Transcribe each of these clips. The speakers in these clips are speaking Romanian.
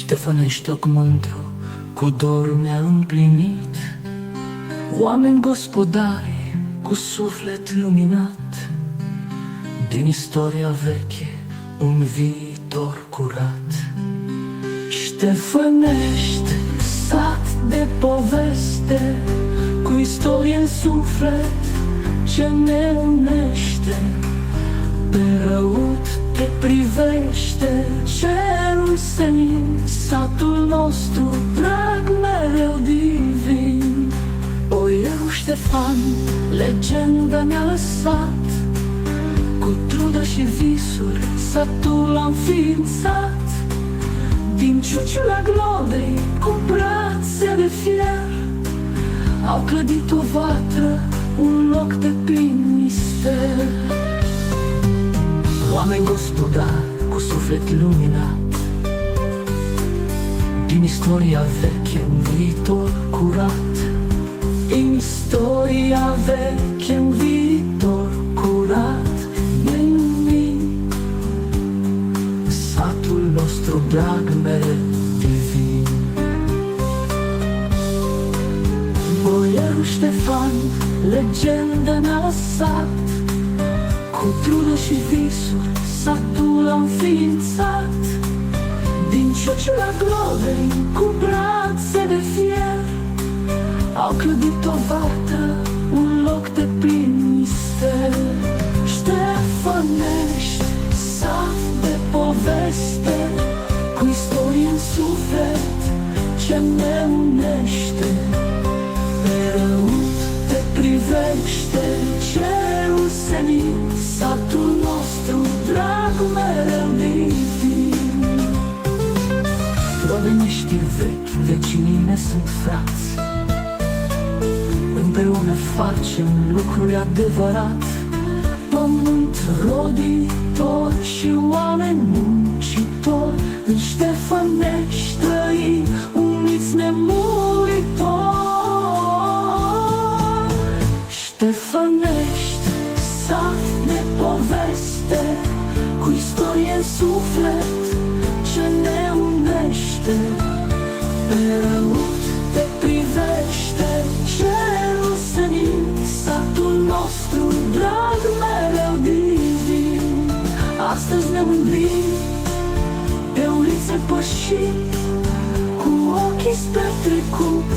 Ștefănește mândru, cu dor mi-a împlinit. Oameni gospodari, cu suflet luminat, din istoria veche, un viitor curat. Ștefănește, sat de poveste, cu istorie în suflet, ce ne unește. Pe răut te privește cerul senin, satul nostru drag mereu divin. Boierul Ștefan, legenda ne-a lăsat, cu trudă și visuri satul a înființat. Din ciuciula glodei, cu brațe de fier, au clădit o vatră, un loc de plin mister. Oameni gospodari, cu suflet luminat, din istoria veche, un viitor curat. Din istoria veche, un viitor curat. Satul nostru drag mereu divin. Boierul Ștefan, legenda ne-a lăsat, cu trudă și visuri satul a înființat. Din ciuciula glodei, cu brațe de fier, au clădit o vatră, un loc de plin mister. Ștefănești, sat de poveste, cu istorie în suflet, ce ne unește. Pe răut te privește cerul senin, satul nostru drag mereu divin. Rodenești vechi, vecinii ne sunt frați, împreună facem lucruri adevărat. Pământ roditor și oameni muncitori, în Ștefănești trăim, uniți nemuritori. Ștefănești, sat de poveste, cu istorie în suflet, ce ne unește. Pe răut te privește cerul senin, satul nostru drag mereu divin. Astăzi ne mândrim, pe ulițe pășim, cu ochii spre trecut,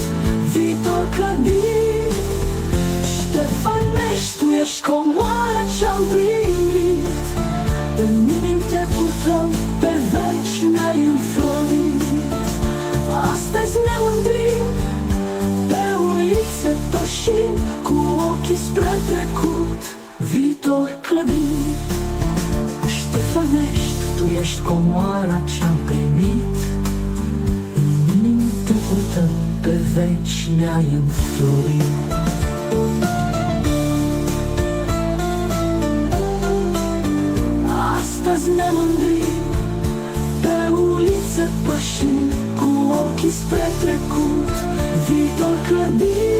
viitor clădim. Ștefănești, tu ești comoara ce-am primit, în inimi te purtăm, pe veci ne-ai înflorit. Astăzi ne mândrim, pe ulițe pășim, cu ochii spre trecut, viitor clădim. Ștefănești, tu ești comoara ce-am primit, în inimi te purtăm, pe veci ne-ai înflorit. Astăzi ne mândrim, pe ulițe pășim, cu ochii spre trecut, viitor clădim.